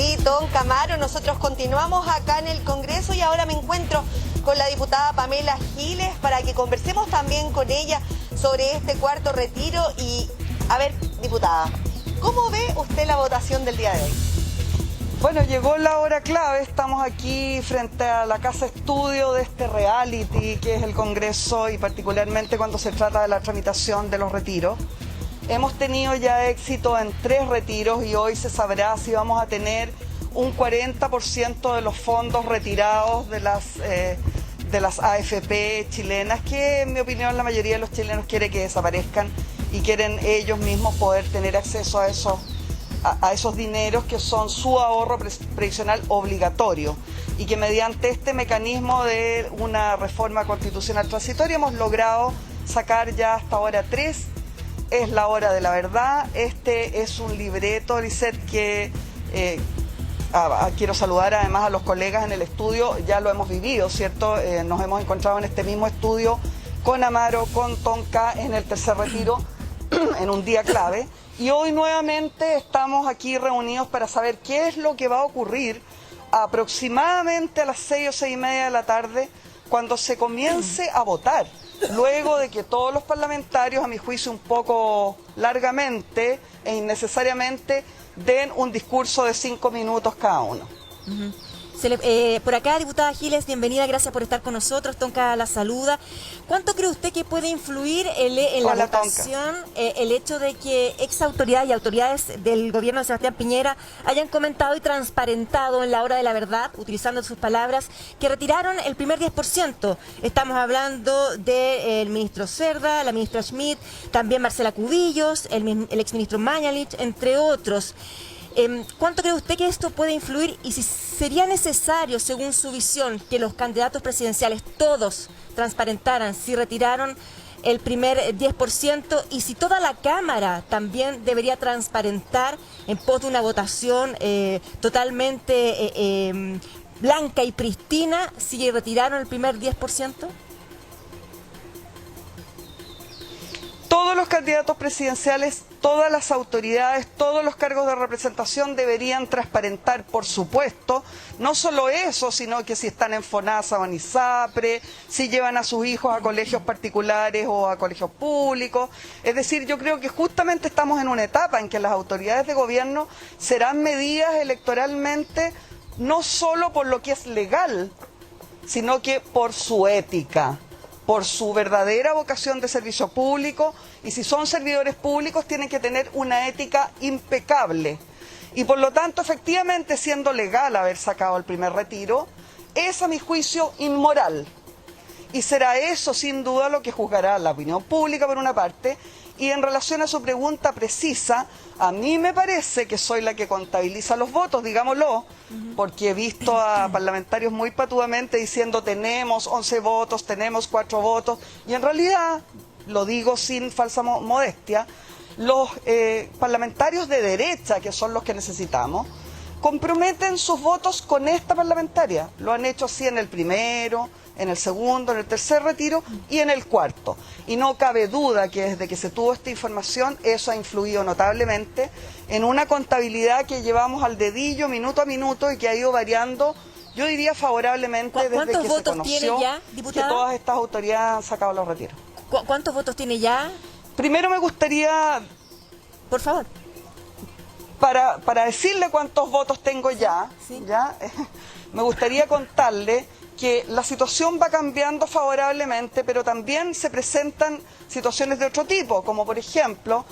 Sí, Tonka, Amaro, nosotros continuamos acá en el Congreso y ahora me encuentro con la diputada Pamela Giles para que conversemos también con ella sobre este cuarto retiro. Y, a ver, diputada, ¿cómo ve usted la votación del día de hoy? Bueno, llegó la hora clave, estamos aquí frente a la casa estudio de este reality que es el Congreso y particularmente cuando se trata de la tramitación de los retiros. Hemos tenido ya éxito en 3 retiros y hoy se sabrá si vamos a tener un 40% de los fondos retirados de las AFP chilenas, que en mi opinión la mayoría de los chilenos quiere que desaparezcan y quieren ellos mismos poder tener acceso a esos dineros que son su ahorro previsional obligatorio y que mediante este mecanismo de una reforma constitucional transitoria hemos logrado sacar ya hasta ahora 3. Es la hora de la verdad. Este es un libreto, Lisette, que quiero saludar además a los colegas en el estudio, ya lo hemos vivido, ¿cierto? Nos hemos encontrado en este mismo estudio con Amaro, con Tonka en el tercer retiro, en un día clave. Y hoy nuevamente estamos aquí reunidos para saber qué es lo que va a ocurrir aproximadamente a las 6 o 6 y media de la tarde cuando se comience a votar. Luego de que todos los parlamentarios, a mi juicio un poco largamente e innecesariamente, den un discurso de 5 minutos cada uno. Por acá, diputada Giles, bienvenida, gracias por estar con nosotros. Tonka la saluda. ¿Cuánto cree usted que puede influir en la votación el hecho de que ex autoridades y autoridades del gobierno de Sebastián Piñera hayan comentado y transparentado en la hora de la verdad, utilizando sus palabras, que retiraron el primer 10%? Estamos hablando del ministro Cerda, la ministra Schmidt, también Marcela Cubillos, el exministro Mañalich, entre otros. ¿Cuánto cree usted que esto puede influir y si sería necesario, según su visión, que los candidatos presidenciales todos transparentaran si retiraron el primer 10% y si toda la Cámara también debería transparentar en pos de una votación totalmente blanca y pristina si retiraron el primer 10%? Todos los candidatos presidenciales, todas las autoridades, todos los cargos de representación deberían transparentar, por supuesto, no solo eso, sino que si están en FONASA o en ISAPRE, si llevan a sus hijos a colegios particulares o a colegios públicos. Es decir, yo creo que justamente estamos en una etapa en que las autoridades de gobierno serán medidas electoralmente no solo por lo que es legal, sino que por su ética, por su verdadera vocación de servicio público, y si son servidores públicos tienen que tener una ética impecable. Y por lo tanto, efectivamente, siendo legal haber sacado el primer retiro, es a mi juicio inmoral. Y será eso sin duda lo que juzgará la opinión pública por una parte. Y en relación a su pregunta precisa, a mí me parece que soy la que contabiliza los votos, digámoslo, porque he visto a parlamentarios muy patudamente diciendo tenemos 11 votos, tenemos 4 votos, y en realidad, lo digo sin falsa modestia, los parlamentarios de derecha, que son los que necesitamos, comprometen sus votos con esta parlamentaria. Lo han hecho así en el primero, en el segundo, en el tercer retiro y en el cuarto. Y no cabe duda que desde que se tuvo esta información, eso ha influido notablemente en una contabilidad que llevamos al dedillo, minuto a minuto, y que ha ido variando, yo diría favorablemente, desde que se conoció que todas estas autoridades han sacado los retiros. ¿Cuántos votos tiene ya? Primero me gustaría... Por favor. Para decirle cuántos votos tengo ya, me gustaría contarle que la situación va cambiando favorablemente, pero también se presentan situaciones de otro tipo, como por ejemplo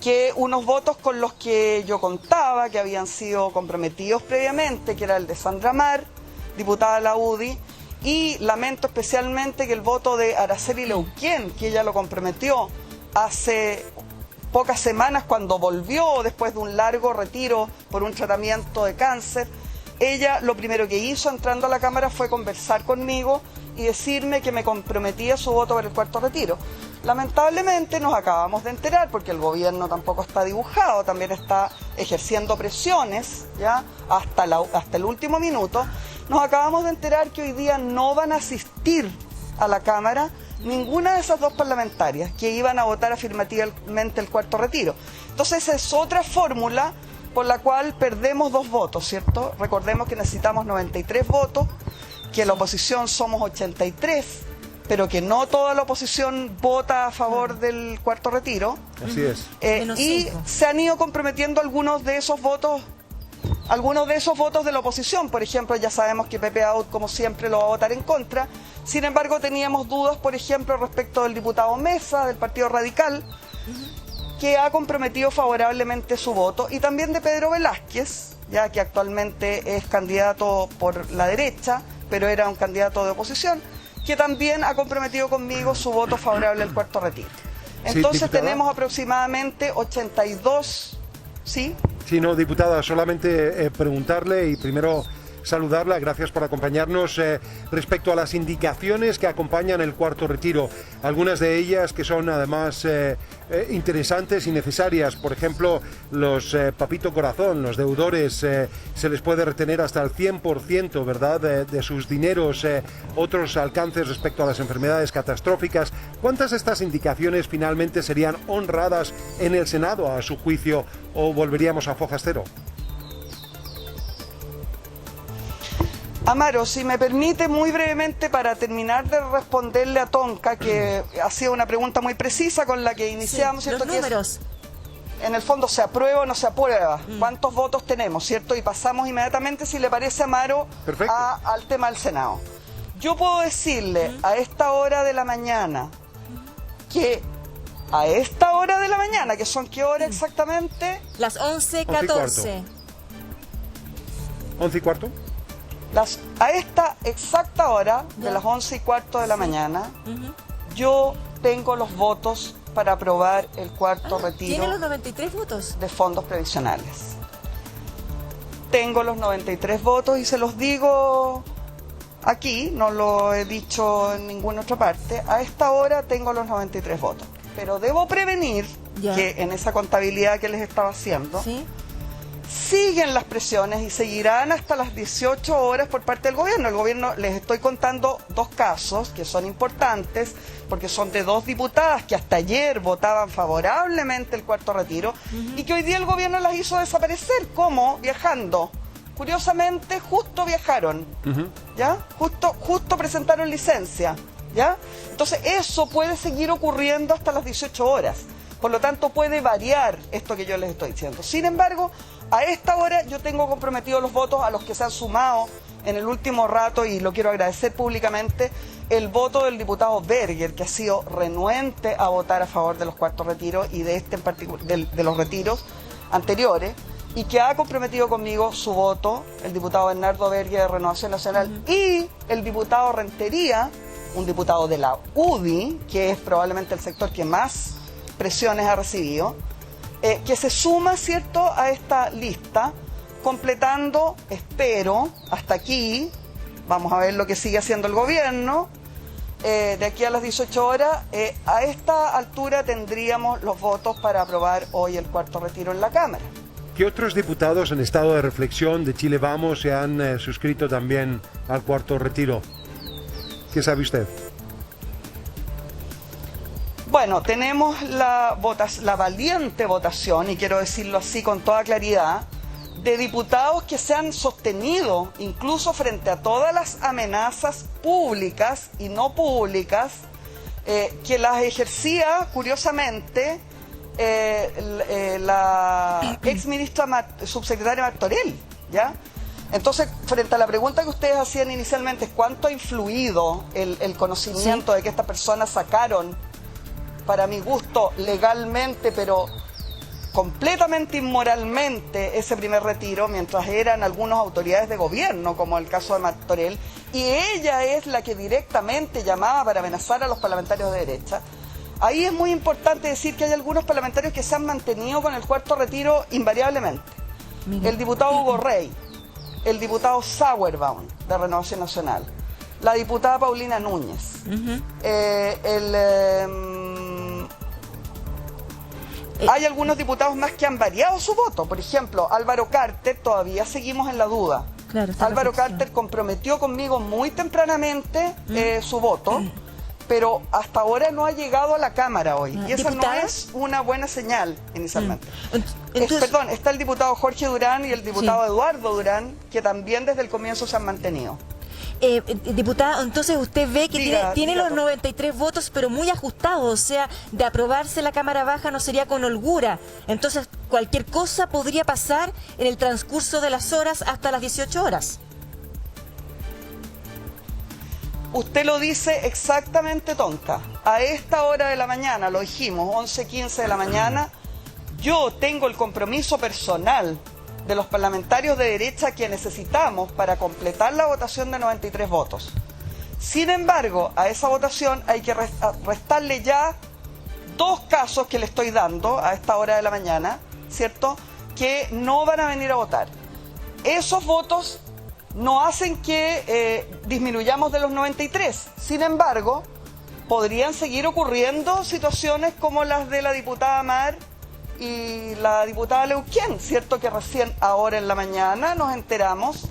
que unos votos con los que yo contaba, que habían sido comprometidos previamente, que era el de Sandra Mar, diputada de la UDI, y lamento especialmente que el voto de Araceli Leuquén, que ella lo comprometió hace pocas semanas cuando volvió después de un largo retiro por un tratamiento de cáncer, ella lo primero que hizo entrando a la Cámara fue conversar conmigo y decirme que me comprometía su voto para el cuarto retiro. Lamentablemente nos acabamos de enterar, porque el gobierno tampoco está dibujado, también está ejerciendo presiones hasta el último minuto. Nos acabamos de enterar que hoy día no van a asistir a la Cámara ninguna de esas 2 parlamentarias que iban a votar afirmativamente el cuarto retiro. Entonces esa es otra fórmula por la cual perdemos 2 votos, ¿cierto? Recordemos que necesitamos 93 votos, que la oposición somos 83, pero que no toda la oposición vota a favor del cuarto retiro. Así es. Y se han ido comprometiendo algunos de esos votos de la oposición. Por ejemplo, ya sabemos que Pepe Out, como siempre, lo va a votar en contra. Sin embargo, teníamos dudas, por ejemplo, respecto del diputado Mesa, del Partido Radical, que ha comprometido favorablemente su voto, y también de Pedro Velázquez, ya que actualmente es candidato por la derecha, pero era un candidato de oposición, que también ha comprometido conmigo su voto favorable al cuarto retiro. Entonces sí, tenemos aproximadamente 82, ¿sí? Sí, no, diputada, solamente preguntarle y primero saludarla, gracias por acompañarnos, respecto a las indicaciones que acompañan el cuarto retiro, algunas de ellas que son además interesantes y necesarias. Por ejemplo, los Papito Corazón, los deudores, se les puede retener hasta el 100%, ¿verdad?, de sus dineros, otros alcances respecto a las enfermedades catastróficas. ¿Cuántas de estas indicaciones finalmente serían honradas en el Senado, a su juicio, o volveríamos a fojas cero? Amaro, si me permite, muy brevemente, para terminar de responderle a Tonka, que ha sido una pregunta muy precisa con la que iniciamos, sí, ¿cierto? Los números. En el fondo, ¿se aprueba o no se aprueba? ¿Cuántos votos tenemos, cierto? Y pasamos inmediatamente, si le parece, Amaro, al tema del Senado. Yo puedo decirle a esta hora de la mañana que a esta hora de la mañana, que son ¿qué hora exactamente? Las 11:14. 11:15. A esta exacta hora, de las 11:15 de la mañana, yo tengo los votos para aprobar el cuarto retiro. ¿Tiene los 93 votos? De fondos previsionales. Tengo los 93 votos y se los digo aquí, no lo he dicho en ninguna otra parte. A esta hora tengo los 93 votos. Pero debo prevenir que en esa contabilidad que les estaba haciendo, ¿sí?, siguen las presiones y seguirán hasta las 18 horas por parte del gobierno. El gobierno, les estoy contando 2 casos que son importantes, porque son de 2 diputadas que hasta ayer votaban favorablemente el cuarto retiro, y que hoy día el gobierno las hizo desaparecer. ¿Cómo? Viajando. Curiosamente, justo viajaron, ¿ya? Justo presentaron licencia, ¿ya? Entonces, eso puede seguir ocurriendo hasta las 18 horas. Por lo tanto, puede variar esto que yo les estoy diciendo. Sin embargo, a esta hora yo tengo comprometidos los votos a los que se han sumado en el último rato, y lo quiero agradecer públicamente, el voto del diputado Berger, que ha sido renuente a votar a favor de los cuartos retiros y de este en particular, de los retiros anteriores, y que ha comprometido conmigo su voto, el diputado Bernardo Berger de Renovación Nacional, y el diputado Rentería, un diputado de la UDI, que es probablemente el sector que más presiones ha recibido, que se suma, ¿cierto?, a esta lista, completando, espero, hasta aquí, vamos a ver lo que sigue haciendo el gobierno, de aquí a las 18 horas, a esta altura tendríamos los votos para aprobar hoy el cuarto retiro en la Cámara. ¿Qué otros diputados en estado de reflexión de Chile Vamos se han suscrito también al cuarto retiro? ¿Qué sabe usted? Bueno, tenemos la valiente votación, y quiero decirlo así con toda claridad, de diputados que se han sostenido, incluso frente a todas las amenazas públicas y no públicas, que las ejercía, curiosamente, la ex ministra subsecretaria Martorell, ¿ya? Entonces, frente a la pregunta que ustedes hacían inicialmente, ¿cuánto ha influido el conocimiento de que estas personas sacaron, para mi gusto, legalmente, pero completamente inmoralmente, ese primer retiro, mientras eran algunas autoridades de gobierno, como el caso de Martorell, y ella es la que directamente llamaba para amenazar a los parlamentarios de derecha? Ahí es muy importante decir que hay algunos parlamentarios que se han mantenido con el cuarto retiro invariablemente. Mira. El diputado Hugo Rey, el diputado Sauerbaum, de Renovación Nacional, la diputada Paulina Núñez, hay algunos diputados más que han variado su voto. Por ejemplo, Álvaro Carter, todavía seguimos en la duda. Claro, Álvaro Carter comprometió conmigo muy tempranamente su voto, pero hasta ahora no ha llegado a la Cámara hoy. Y esa no es una buena señal inicialmente. Entonces, Perdón, está el diputado Jorge Durán y el diputado Eduardo Durán, que también desde el comienzo se han mantenido. diputada, entonces usted ve que tiene los 93 votos, pero muy ajustados, o sea, de aprobarse la Cámara Baja no sería con holgura. Entonces, cualquier cosa podría pasar en el transcurso de las horas hasta las 18 horas. Usted lo dice exactamente, Tonka. A esta hora de la mañana, lo dijimos, 11:15 de la mañana, yo tengo el compromiso personal de los parlamentarios de derecha que necesitamos para completar la votación de 93 votos. Sin embargo, a esa votación hay que restarle ya 2 casos que le estoy dando a esta hora de la mañana, ¿cierto?, que no van a venir a votar. Esos votos no hacen que disminuyamos de los 93. Sin embargo, podrían seguir ocurriendo situaciones como las de la diputada Mar y la diputada Leuquén, ¿cierto?, que recién ahora en la mañana nos enteramos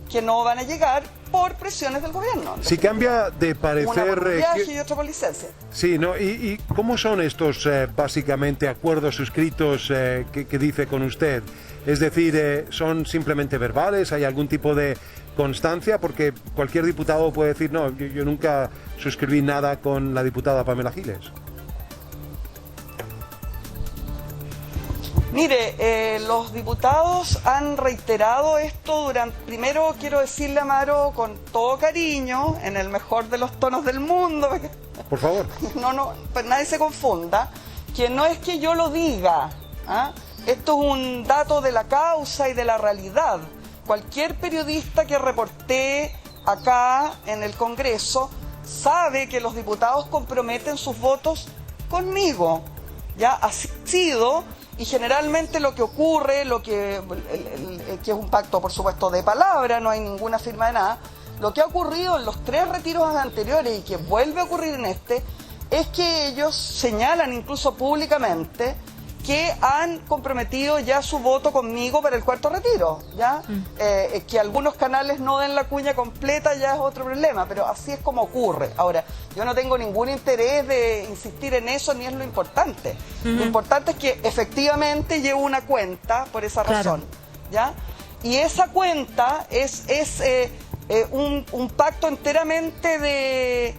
que no van a llegar por presiones del gobierno. Si cambia de parecer... Una por viaje y otra por licencia. Sí, ¿no? ¿Y cómo son estos, básicamente, acuerdos suscritos que dice con usted? Es decir, ¿son simplemente verbales? ¿Hay algún tipo de constancia? Porque cualquier diputado puede decir, no, yo nunca suscribí nada con la diputada Pamela Giles. Mire, los diputados han reiterado esto durante... Primero quiero decirle a Amaro con todo cariño, en el mejor de los tonos del mundo, Por favor. no, pues nadie se confunda, que no es que yo lo diga, ¿ah? Esto es un dato de la causa y de la realidad. Cualquier periodista que reportee acá en el Congreso sabe que los diputados comprometen sus votos conmigo. Ya ha sido... Y generalmente lo que ocurre, que es un pacto por supuesto de palabra, no hay ninguna firma de nada, lo que ha ocurrido en los 3 retiros anteriores y que vuelve a ocurrir en este, es que ellos señalan incluso públicamente que han comprometido ya su voto conmigo para el 4º retiro, ¿ya? Que algunos canales no den la cuña completa ya es otro problema, pero así es como ocurre. Ahora, yo no tengo ningún interés de insistir en eso, ni es lo importante. Lo importante es que efectivamente llevo una cuenta por esa razón, ¿ya? Y esa cuenta es un pacto enteramente de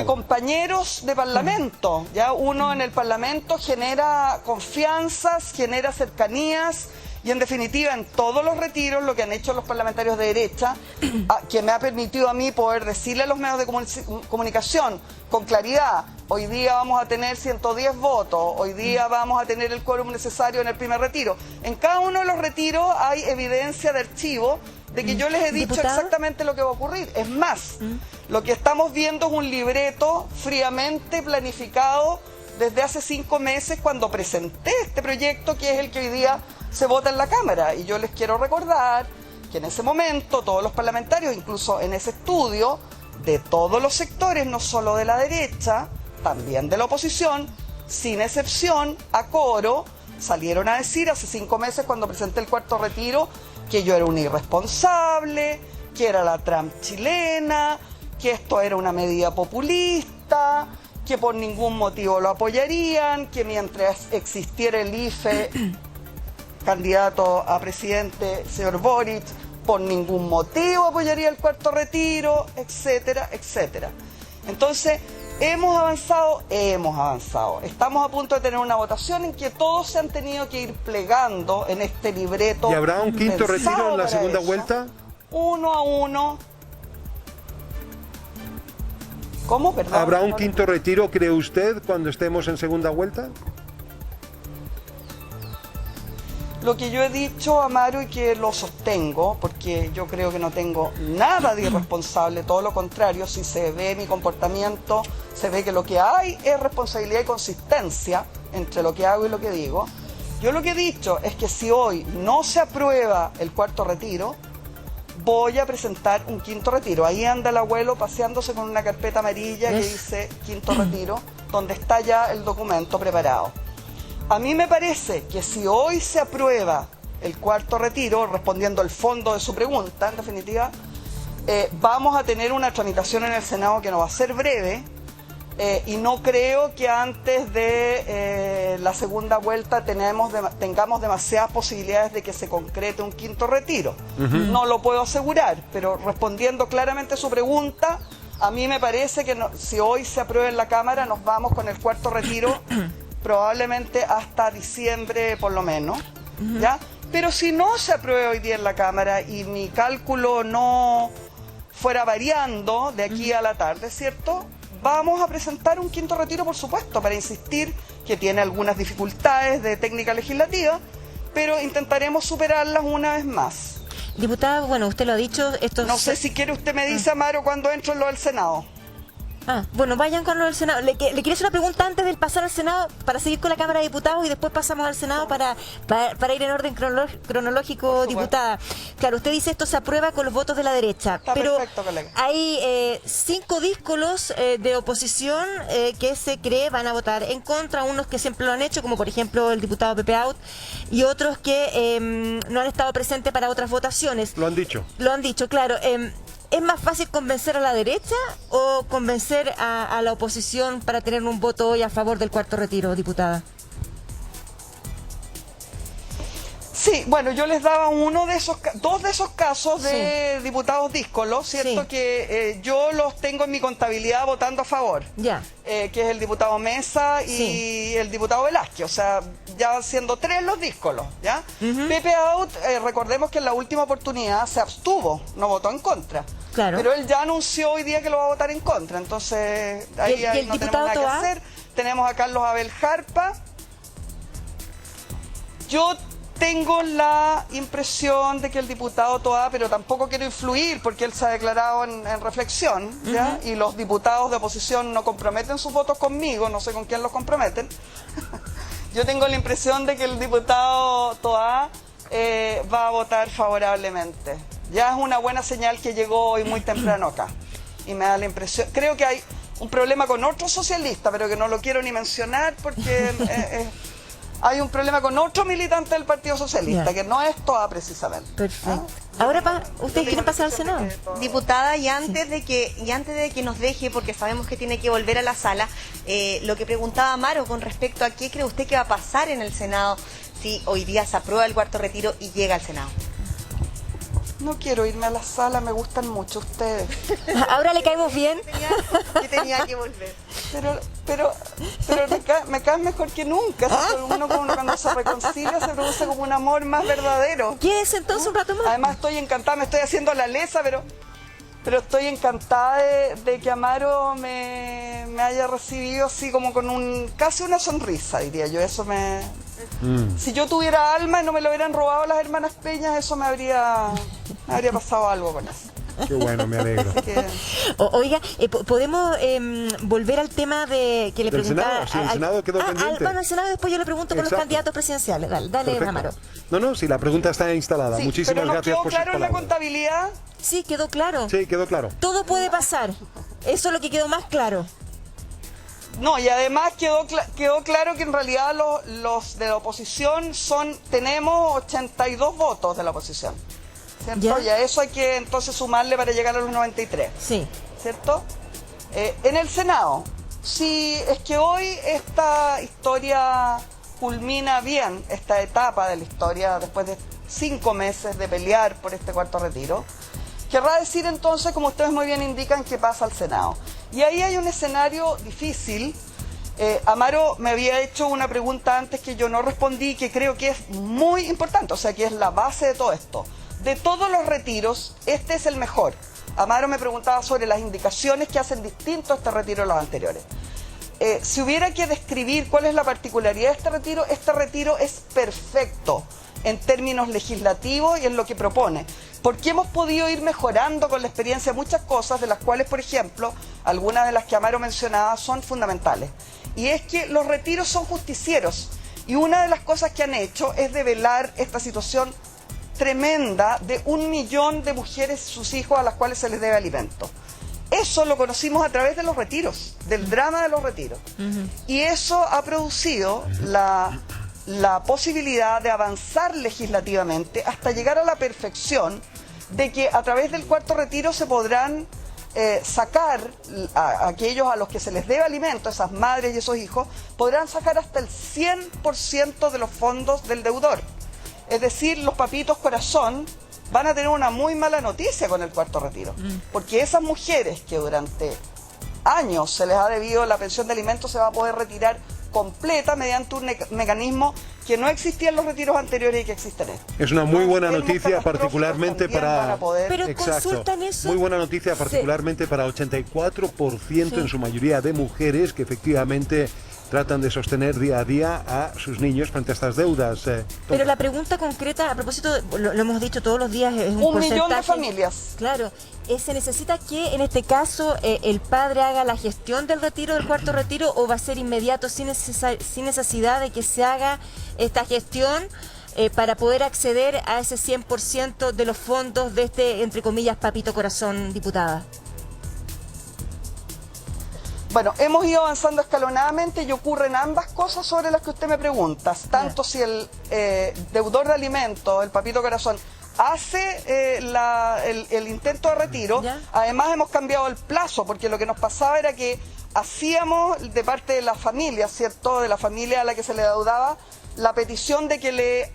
compañeros de Parlamento. Ya uno en el Parlamento genera confianzas, genera cercanías y en definitiva en todos los retiros lo que han hecho los parlamentarios de derecha, que me ha permitido a mí poder decirle a los medios de comunicación con claridad, hoy día vamos a tener 110 votos, hoy día vamos a tener el quórum necesario en el primer retiro. En cada uno de los retiros hay evidencia de archivo de que yo les he dicho exactamente lo que va a ocurrir. Es más, lo que estamos viendo es un libreto fríamente planificado desde hace 5 meses cuando presenté este proyecto, que es el que hoy día se vota en la Cámara. Y yo les quiero recordar que en ese momento todos los parlamentarios, incluso en ese estudio, de todos los sectores, no solo de la derecha, también de la oposición, sin excepción, a coro, salieron a decir hace 5 meses cuando presenté el 4º retiro que yo era un irresponsable, que era la Trump chilena, que esto era una medida populista, que por ningún motivo lo apoyarían, que mientras existiera el IFE, candidato a presidente, señor Boric, por ningún motivo apoyaría el 4º retiro, etcétera, etcétera. Entonces, hemos avanzado. Estamos a punto de tener una votación en que todos se han tenido que ir plegando en este libreto. ¿Y habrá un 5º retiro en la segunda vuelta? Uno a uno. ¿Cómo? Perdón. ¿Habrá un 5º retiro, cree usted, cuando estemos en segunda vuelta? Lo que yo he dicho, Amaro, y que lo sostengo, porque yo creo que no tengo nada de irresponsable, todo lo contrario, si se ve mi comportamiento, se ve que lo que hay es responsabilidad y consistencia entre lo que hago y lo que digo. Yo lo que he dicho es que si hoy no se aprueba el 4º retiro, voy a presentar un 5º retiro. Ahí anda el abuelo paseándose con una carpeta amarilla que dice 5º retiro, donde está ya el documento preparado. A mí me parece que si hoy se aprueba el 4º retiro, respondiendo al fondo de su pregunta, en definitiva, vamos a tener una tramitación en el Senado que no va a ser breve, y no creo que antes de la segunda vuelta tengamos demasiadas posibilidades de que se concrete un quinto retiro. No lo puedo asegurar, pero respondiendo claramente a su pregunta, a mí me parece que si hoy se aprueba en la Cámara, nos vamos con el cuarto retiro probablemente hasta diciembre por lo menos, ¿ya? Pero si no se aprueba hoy día en la Cámara y mi cálculo no fuera variando de aquí a la tarde, ¿cierto?, vamos a presentar un quinto retiro, por supuesto, para insistir que tiene algunas dificultades de técnica legislativa, pero intentaremos superarlas una vez más. Diputada, bueno, usted lo ha dicho... No sé si quiere usted me dice, Amaro, cuando entro en lo del Senado. Bueno, vayan con lo del Senado. Le quería hacer una pregunta antes de pasar al Senado, para seguir con la Cámara de Diputados y después pasamos al Senado para ir en orden cronológico, diputada. Claro, usted dice esto se aprueba con los votos de la derecha, Está pero perfecto, colega. hay 5 díscolos de oposición que se cree van a votar en contra, unos que siempre lo han hecho, como por ejemplo el diputado Pepe Out, y otros que no han estado presentes para otras votaciones. Lo han dicho. Lo han dicho, claro. ¿Es más fácil convencer a la derecha o convencer a la oposición para tener un voto hoy a favor del cuarto retiro, diputada? Sí, bueno, yo les daba dos de esos casos de diputados díscolos, ¿cierto? Sí. Que yo los tengo en mi contabilidad votando a favor. Ya. Que es el diputado Mesa y el diputado Velázquez, o sea, ya siendo 3 los díscolos, ¿ya? Pepe Out, recordemos que en la última oportunidad se abstuvo, no votó en contra. Claro. Pero él ya anunció hoy día que lo va a votar en contra, entonces ahí el no tenemos diputado nada que Toá? hacer. Tenemos a Carlos Abel Jarpa. Yo tengo la impresión de que el diputado Toá, pero tampoco quiero influir porque él se ha declarado en reflexión, ¿ya? Y los diputados de oposición no comprometen sus votos conmigo, no sé con quién los comprometen. Yo tengo la impresión de que el diputado Toá va a votar favorablemente. Ya es una buena señal que llegó hoy muy temprano acá. Y me da la impresión, creo que hay un problema con otro socialista, pero que no lo quiero ni mencionar porque... hay un problema con otro militante del Partido Socialista, que no es Toá precisamente. Perfecto. Ahora, ¿ustedes quieren pasar al Senado? Diputada, y antes de que nos deje, porque sabemos que tiene que volver a la sala, lo que preguntaba Amaro con respecto a qué cree usted que va a pasar en el Senado si hoy día se aprueba el cuarto retiro y llega al Senado. No quiero irme a la sala, me gustan mucho ustedes. ¿Ahora le caemos bien? Que tenía que volver. Pero me caes mejor que nunca. Uno cuando se reconcilia se produce como un amor más verdadero. Quédese entonces un rato más. Además estoy encantada, me estoy haciendo la lesa, pero estoy encantada de que Amaro me haya recibido así como con casi una sonrisa, diría yo. Eso si yo tuviera alma y no me lo hubieran robado las hermanas Peñas, eso me habría pasado algo con eso. Qué bueno, me alegro. Oiga, ¿podemos volver al tema que le preguntaba? Senado, sí, el Senado quedó pendiente. Bueno, el Senado después yo le pregunto por los candidatos presidenciales. Dale Amaro. No, sí, la pregunta está instalada. Sí, Muchísimas pero gracias por sus claro en la palabras. contabilidad. Sí, quedó claro. Sí, quedó claro. Todo puede pasar. Eso es lo que quedó más claro. No, y además quedó claro que en realidad los de la oposición tenemos 82 votos de la oposición, ¿cierto? ¿Ya? Y a eso hay que entonces sumarle para llegar a los 93, Sí. ¿cierto? En el Senado, si es que hoy esta historia culmina bien, esta etapa de la historia, después de 5 meses de pelear por este cuarto retiro, querrá decir entonces, como ustedes muy bien indican, que pasa al Senado. Y ahí hay un escenario difícil. Amaro me había hecho una pregunta antes que yo no respondí, que creo que es muy importante, o sea, que es la base de todo esto. De todos los retiros, este es el mejor. Amaro me preguntaba sobre las indicaciones que hacen distinto este retiro a los anteriores. Si hubiera que describir cuál es la particularidad de este retiro es perfecto en términos legislativos y en lo que propone, porque hemos podido ir mejorando con la experiencia muchas cosas, de las cuales, por ejemplo, algunas de las que Amaro mencionaba son fundamentales. Y es que los retiros son justicieros, y una de las cosas que han hecho es develar esta situación tremenda de 1 millón de mujeres y sus hijos a las cuales se les debe alimento. Eso lo conocimos a través de los retiros, del drama de los retiros. Y eso ha producido la posibilidad de avanzar legislativamente hasta llegar a la perfección de que a través del cuarto retiro se podrán sacar a aquellos a los que se les debe alimento, esas madres y esos hijos, podrán sacar hasta el 100% de los fondos del deudor. Es decir, los papitos corazón van a tener una muy mala noticia con el cuarto retiro, porque esas mujeres que durante años se les ha debido la pensión de alimentos se va a poder retirar completa mediante un mecanismo que no existía en los retiros anteriores y que existe en este. Es una muy buena noticia, particularmente para... Pero Exacto. consultan eso. Muy buena noticia, particularmente para 84% en su mayoría de mujeres que efectivamente tratan de sostener día a día a sus niños frente a estas deudas. Pero la pregunta concreta, a propósito, lo hemos dicho todos los días, es un 1 millón de porcentaje. familias. Claro, se necesita que en este caso el padre haga la gestión del retiro, del cuarto retiro, o va a ser inmediato sin necesidad de que se haga esta gestión para poder acceder a ese 100% de los fondos de este, entre comillas, papito corazón, diputada. Bueno, hemos ido avanzando escalonadamente y ocurren ambas cosas sobre las que usted me pregunta. Tanto si el deudor de alimentos, el papito corazón, hace el intento de retiro, además hemos cambiado el plazo, porque lo que nos pasaba era que hacíamos de parte de la familia, ¿cierto?, de la familia a la que se le deudaba, la petición de que le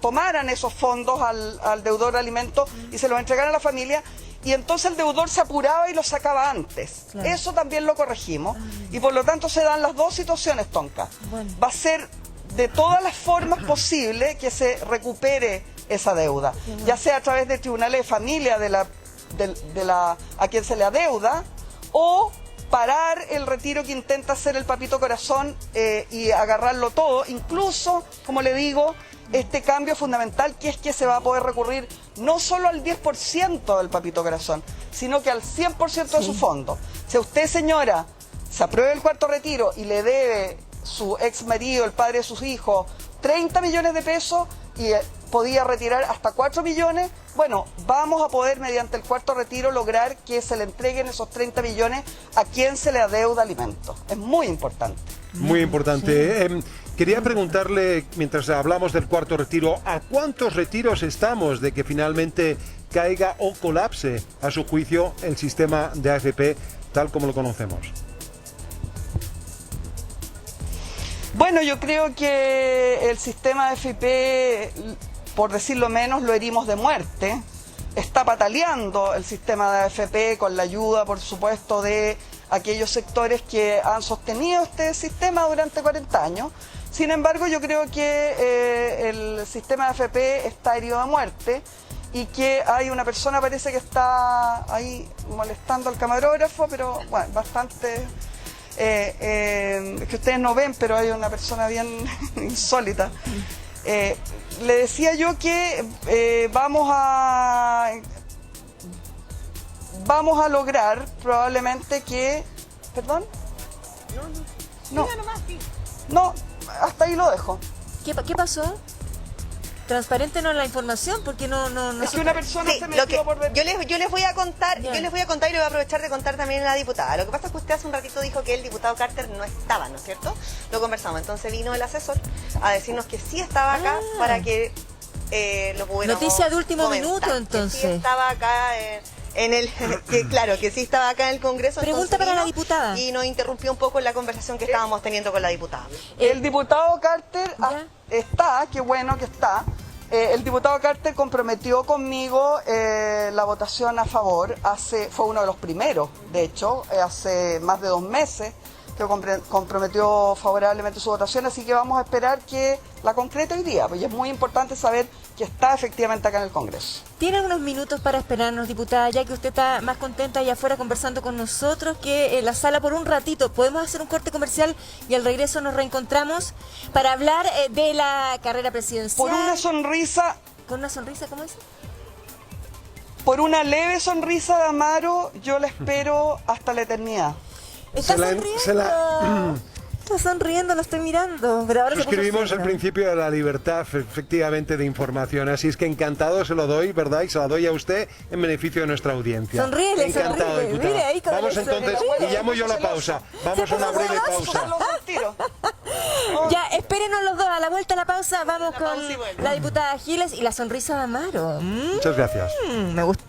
tomaran esos fondos al deudor de alimentos y se los entregaran a la familia. Y entonces el deudor se apuraba y lo sacaba antes. Claro. Eso también lo corregimos. Y por lo tanto se dan las dos situaciones, Tonka. Bueno. Va a ser de todas las formas posibles que se recupere esa deuda. Bueno. Ya sea a través de tribunales de familia a quien se le adeuda, o parar el retiro que intenta hacer el papito corazón y agarrarlo todo. Incluso, como le digo, este cambio fundamental, que es que se va a poder recurrir no solo al 10% del papito corazón, sino que al 100% de su fondo. Si a usted, señora, se aprueba el cuarto retiro y le debe su ex marido, el padre de sus hijos, 30 millones de pesos y podía retirar hasta 4 millones, bueno, vamos a poder mediante el cuarto retiro lograr que se le entreguen esos 30 millones a quien se le adeuda alimentos. Es muy importante. Muy importante. Sí. Quería preguntarle, mientras hablamos del cuarto retiro, ¿a cuántos retiros estamos de que finalmente caiga o colapse, a su juicio, el sistema de AFP tal como lo conocemos? Bueno, yo creo que el sistema de AFP, por decirlo menos, lo herimos de muerte. Está pataleando el sistema de AFP con la ayuda, por supuesto, de aquellos sectores que han sostenido este sistema durante 40 años. Sin embargo, yo creo que el sistema de AFP está herido de muerte y que hay una persona, parece que está ahí molestando al camarógrafo, pero bueno, bastante... que ustedes no ven, pero hay una persona bien insólita. Le decía yo que vamos a lograr probablemente que... ¿Perdón? No, hasta ahí lo dejo. ¿Qué pasó? Transparéntenos la información, porque no es que una persona se metió por ver... yo les voy a contar, y le voy a aprovechar de contar también a la diputada. Lo que pasa es que usted hace un ratito dijo que el diputado Carter no estaba, ¿no es cierto? Lo conversamos, entonces vino el asesor a decirnos que sí estaba acá para que lo pudiéramos noticia de último comentar, minuto, entonces. Que sí estaba acá que sí estaba acá en el Congreso. Pregunta para la diputada. Y nos interrumpió un poco en la conversación que estábamos teniendo con la diputada. El diputado Carter está, qué bueno que está. El diputado Carter comprometió conmigo la votación a favor, fue uno de los primeros, de hecho, hace más de 2 meses que comprometió favorablemente su votación, así que vamos a esperar que la concrete hoy día, porque es muy importante saber que está efectivamente acá en el Congreso. Tiene unos minutos para esperarnos, diputada, ya que usted está más contenta allá afuera conversando con nosotros que en la sala por un ratito. Podemos hacer un corte comercial y al regreso nos reencontramos para hablar de la carrera presidencial. Por una sonrisa... ¿Con una sonrisa, cómo dice? Por una leve sonrisa de Amaro, yo la espero hasta la eternidad. Está sonriendo. Está sonriendo, lo estoy mirando. Pero ahora suscribimos el principio de la libertad, efectivamente, de información. Así es que encantado se lo doy, ¿verdad? Y se lo doy a used en beneficio de nuestra audiencia. Sonríele, encantado, sonríele. Mire, ahí con vamos entonces, y llamo yo la pausa. Vamos a una breve pausa. Ya, espérenos los dos. A la vuelta a la pausa vamos con la diputada Giles y la sonrisa de Amaro. Muchas gracias. Me gusta.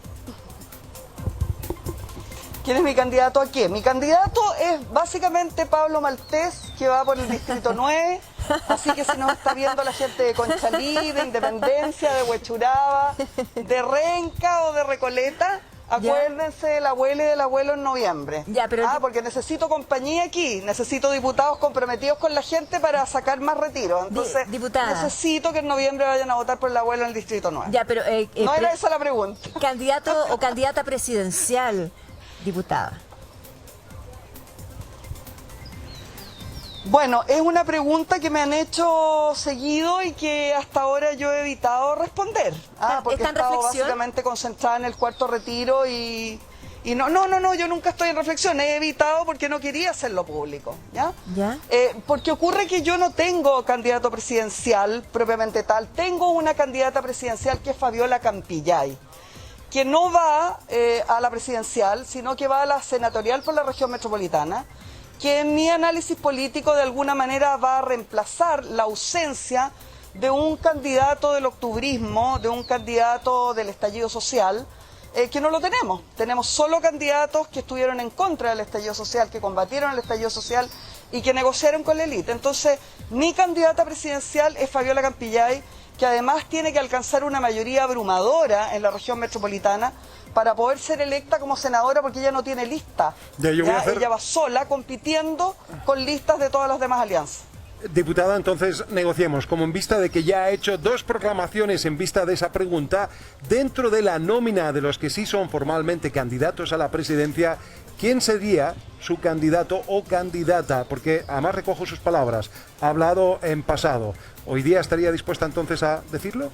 ¿Quién es mi candidato a qué? Mi candidato es básicamente Pablo Maltés, que va por el Distrito 9. Así que si nos está viendo la gente de Conchalí, de Independencia, de Huechuraba, de Renca o de Recoleta, acuérdense del abuelo y del abuelo en noviembre. Porque necesito compañía aquí, necesito diputados comprometidos con la gente para sacar más retiro. Entonces, necesito que en noviembre vayan a votar por el abuelo en el Distrito 9. No era esa la pregunta. ¿Candidato o candidata presidencial, diputada? Bueno, es una pregunta que me han hecho seguido y que hasta ahora yo he evitado responder. Porque he estado básicamente concentrada en el cuarto retiro y no, yo nunca estoy en reflexión. He evitado porque no quería hacerlo público, ¿ya? Porque ocurre que yo no tengo candidato presidencial propiamente tal. Tengo una candidata presidencial que es Fabiola Campillay, que no va a la presidencial, sino que va a la senatorial por la región metropolitana, que en mi análisis político de alguna manera va a reemplazar la ausencia de un candidato del octubrismo, de un candidato del estallido social, que no lo tenemos. Tenemos solo candidatos que estuvieron en contra del estallido social, que combatieron el estallido social y que negociaron con la élite. Entonces, mi candidata presidencial es Fabiola Campillay, que además tiene que alcanzar una mayoría abrumadora en la región metropolitana para poder ser electa como senadora, porque ella no tiene lista. Ella va sola compitiendo con listas de todas las demás alianzas. Diputada, entonces negociemos, como en vista de que ya ha hecho 2 proclamaciones en vista de esa pregunta, dentro de la nómina de los que sí son formalmente candidatos a la presidencia, ¿quién sería su candidato o candidata? Porque además recojo sus palabras, ha hablado en pasado. ¿Hoy día estaría dispuesta entonces a decirlo?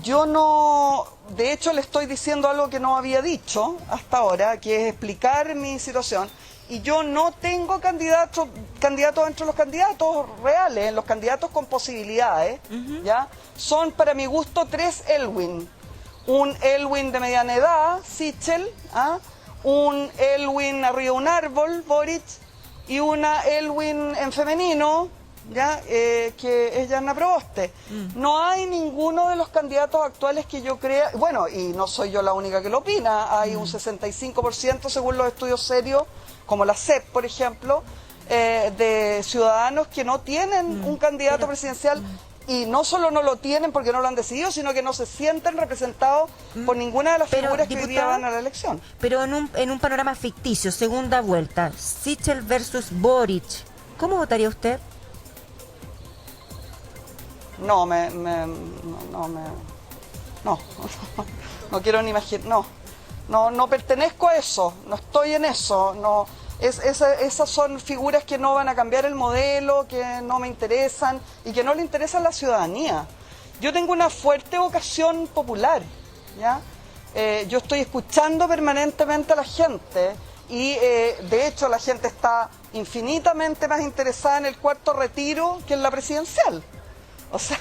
Yo no, de hecho le estoy diciendo algo que no había dicho hasta ahora, que es explicar mi situación, y yo no tengo candidatos entre los candidatos reales, los candidatos con posibilidades, ¿ya? Son para mi gusto 3 Elwin. Un Elwin de mediana edad, Sichel, un Elwin arriba de un árbol, Boric, y una Elwin en femenino, que es Yanna Proboste. No hay ninguno de los candidatos actuales que yo crea, bueno, y no soy yo la única que lo opina, hay un 65% según los estudios serios, como la CEP, por ejemplo, de ciudadanos que no tienen un candidato presidencial, y no solo no lo tienen porque no lo han decidido, sino que no se sienten representados por ninguna de las figuras que hoy día van a la elección. Pero en un panorama ficticio, segunda vuelta, Sichel versus Boric, ¿cómo votaría usted? No quiero ni imaginar, no pertenezco a eso, no estoy en eso, esas son figuras que no van a cambiar el modelo, que no me interesan y que no le interesan a la ciudadanía. Yo tengo una fuerte vocación popular, ¿ya? Yo estoy escuchando permanentemente a la gente y de hecho la gente está infinitamente más interesada en el cuarto retiro que en la presidencial. O sea,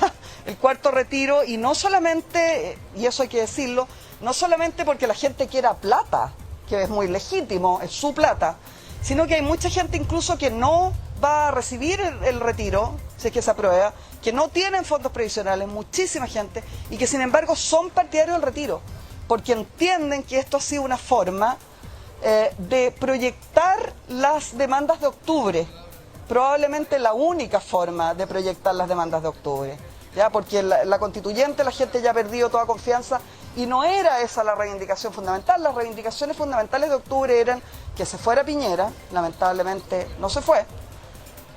el cuarto retiro, y no solamente, y eso hay que decirlo, no solamente porque la gente quiera plata, que es muy legítimo, es su plata, sino que hay mucha gente incluso que no va a recibir el retiro, si es que se aprueba, que no tienen fondos previsionales, muchísima gente, y que sin embargo son partidarios del retiro, porque entienden que esto ha sido una forma de proyectar las demandas de octubre. Probablemente la única forma de proyectar las demandas de octubre, ¿ya? Porque la constituyente la gente ya ha perdido toda confianza y no era esa la reivindicación fundamental. Las reivindicaciones fundamentales de octubre eran que se fuera Piñera, lamentablemente no se fue,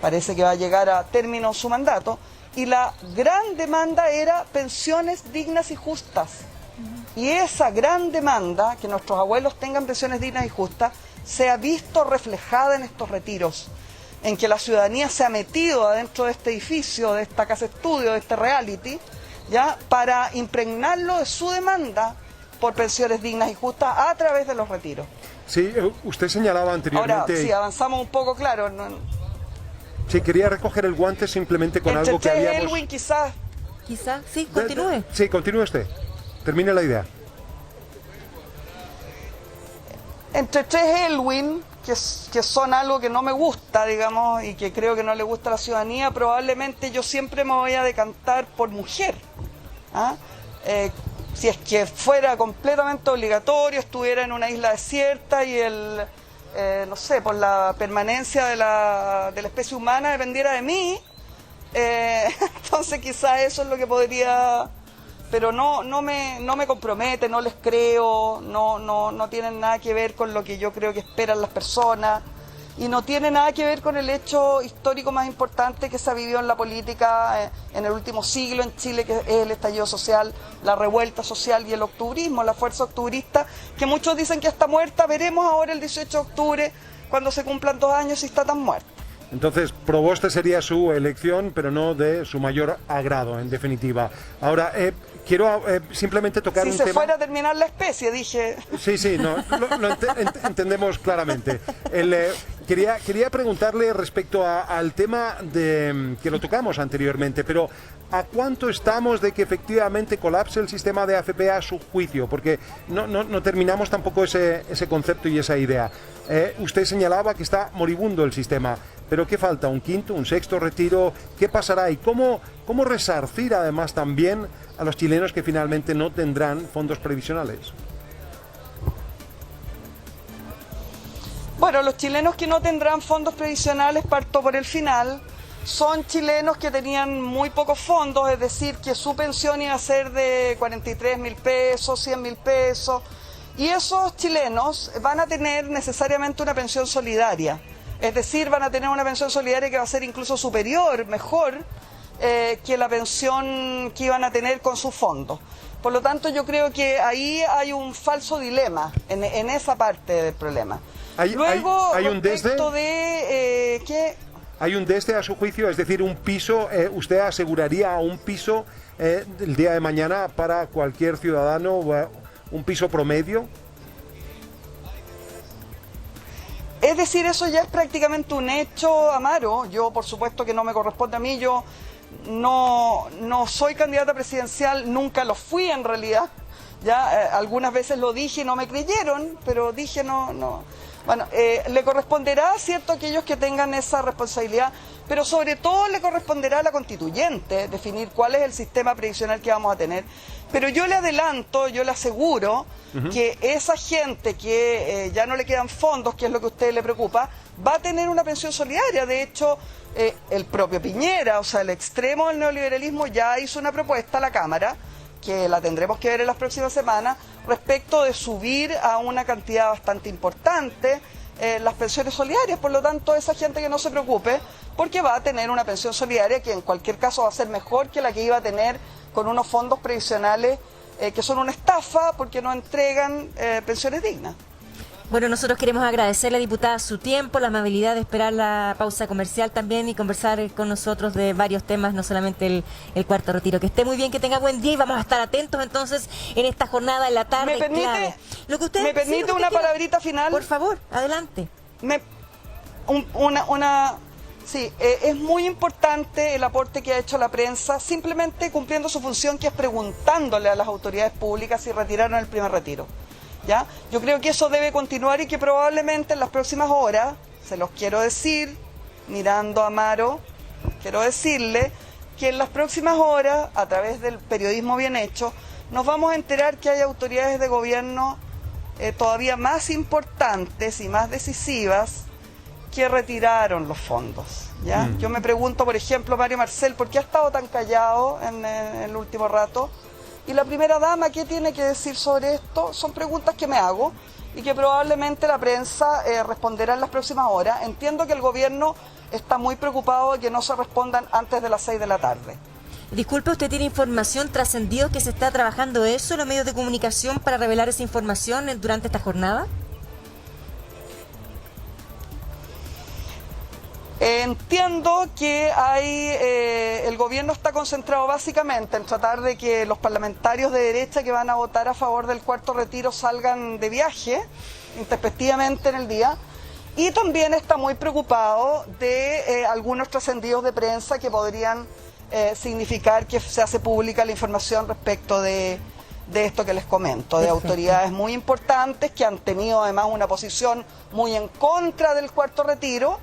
parece que va a llegar a término su mandato, y la gran demanda era pensiones dignas y justas. Y esa gran demanda, que nuestros abuelos tengan pensiones dignas y justas, se ha visto reflejada en estos retiros, en que la ciudadanía se ha metido adentro de este edificio, de esta casa estudio, de este reality, ¿ya? Para impregnarlo de su demanda por pensiones dignas y justas a través de los retiros. Sí, usted señalaba anteriormente... Ahora, sí, avanzamos un poco, claro. Sí, quería recoger el guante simplemente con algo que habíamos... Elwin, quizás. Quizás, sí, continúe. Sí, continúe usted. Termine la idea. Entre 3 Elwin, que son algo que no me gusta, digamos, y que creo que no le gusta a la ciudadanía, probablemente yo siempre me voy a decantar por mujer. si es que fuera completamente obligatorio, estuviera en una isla desierta y no sé, por la permanencia de la especie humana dependiera de mí, entonces quizás eso es lo que podría, pero no me compromete, no les creo, no tienen nada que ver con lo que yo creo que esperan las personas y no tiene nada que ver con el hecho histórico más importante que se ha vivido en la política en el último siglo en Chile, que es el estallido social, la revuelta social y el octubrismo, la fuerza octubrista, que muchos dicen que está muerta. Veremos ahora el 18 de octubre, cuando se cumplan 2 años, si está tan muerta. Entonces, Provoste sería su elección, pero no de su mayor agrado, en definitiva. Ahora, quiero simplemente tocar un tema... Si se fuera a terminar la especie, dije... Sí, no, lo entendemos claramente. Quería preguntarle respecto al tema que lo tocamos anteriormente, pero ¿a cuánto estamos de que efectivamente colapse el sistema de AFP a su juicio? Porque no terminamos tampoco ese concepto y esa idea. Usted señalaba que está moribundo el sistema, pero ¿qué falta? ¿Un quinto, un sexto retiro? ¿Qué pasará? ¿Y cómo resarcir además también a los chilenos que finalmente no tendrán fondos previsionales? Bueno, los chilenos que no tendrán fondos previsionales, parto por el final, son chilenos que tenían muy pocos fondos, es decir, que su pensión iba a ser de 43.000 pesos, 100.000 pesos, y esos chilenos van a tener necesariamente una pensión solidaria, es decir, van a tener una pensión solidaria que va a ser incluso superior, mejor, que la pensión que iban a tener con sus fondos. Por lo tanto, yo creo que ahí hay un falso dilema en esa parte del problema. Luego, hay un respecto de ¿Hay un desde a su juicio? Es decir, un piso, ¿usted aseguraría un piso el día de mañana para cualquier ciudadano, un piso promedio? Es decir, eso ya es prácticamente un hecho, Amaro. Yo, por supuesto que no me corresponde a mí, yo no soy candidata presidencial, nunca lo fui en realidad. Ya algunas veces lo dije y no me creyeron, pero dije no. Bueno, le corresponderá, cierto, a aquellos que tengan esa responsabilidad, pero sobre todo le corresponderá a la constituyente definir cuál es el sistema previsional que vamos a tener. Pero yo le adelanto, yo le aseguro que esa gente que ya no le quedan fondos, que es lo que a usted le preocupa, va a tener una pensión solidaria. De hecho, el propio Piñera, o sea, el extremo del neoliberalismo, ya hizo una propuesta a la Cámara, que la tendremos que ver en las próximas semanas, respecto de subir a una cantidad bastante importante las pensiones solidarias. Por lo tanto, esa gente que no se preocupe, porque va a tener una pensión solidaria que en cualquier caso va a ser mejor que la que iba a tener con unos fondos previsionales que son una estafa porque no entregan pensiones dignas. Bueno, nosotros queremos agradecerle, diputada, su tiempo, la amabilidad de esperar la pausa comercial también y conversar con nosotros de varios temas, no solamente el cuarto retiro. Que esté muy bien, que tenga buen día y vamos a estar atentos entonces en esta jornada en la tarde. ¿Me permite, lo que usted, ¿me permite una palabrita final? Por favor, adelante. Sí, es muy importante el aporte que ha hecho la prensa, simplemente cumpliendo su función, que es preguntándole a las autoridades públicas si retiraron el primer retiro. ¿Ya? Yo creo que eso debe continuar y que probablemente en las próximas horas, se los quiero decir, mirando a Amaro, quiero decirle que en las próximas horas, a través del periodismo bien hecho, nos vamos a enterar que hay autoridades de gobierno todavía más importantes y más decisivas que retiraron los fondos. ¿Ya? Yo me pregunto, por ejemplo, Mario Marcel, ¿por qué ha estado tan callado en el último rato? Y la primera dama, ¿qué tiene que decir sobre esto? Son preguntas que me hago y que probablemente la prensa responderá en las próximas horas. Entiendo que el gobierno está muy preocupado de que no se respondan antes de las 6 de la tarde. Disculpe, ¿usted tiene información trascendido que se está trabajando eso en los medios de comunicación para revelar esa información durante esta jornada? Entiendo que el gobierno está concentrado básicamente en tratar de que los parlamentarios de derecha que van a votar a favor del cuarto retiro salgan de viaje intempestivamente en el día, y también está muy preocupado de algunos trascendidos de prensa que podrían significar que se hace pública la información respecto de esto que les comento, de autoridades muy importantes que han tenido además una posición muy en contra del cuarto retiro,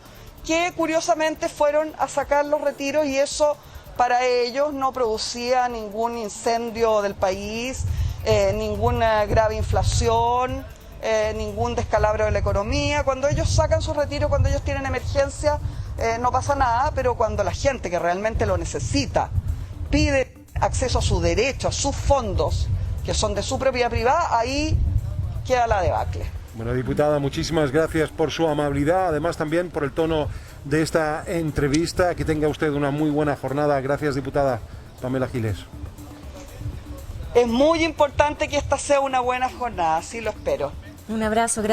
que curiosamente fueron a sacar los retiros y eso para ellos no producía ningún incendio del país ninguna grave inflación, ningún descalabro de la economía. Cuando ellos sacan su retiro, cuando ellos tienen emergencia, no pasa nada, pero cuando la gente que realmente lo necesita pide acceso a su derecho, a sus fondos, que son de su propiedad privada, ahí queda la debacle. Bueno, diputada, muchísimas gracias por su amabilidad, además también por el tono de esta entrevista. Que tenga usted una muy buena jornada. Gracias, diputada Pamela Giles. Es muy importante que esta sea una buena jornada, así lo espero. Un abrazo.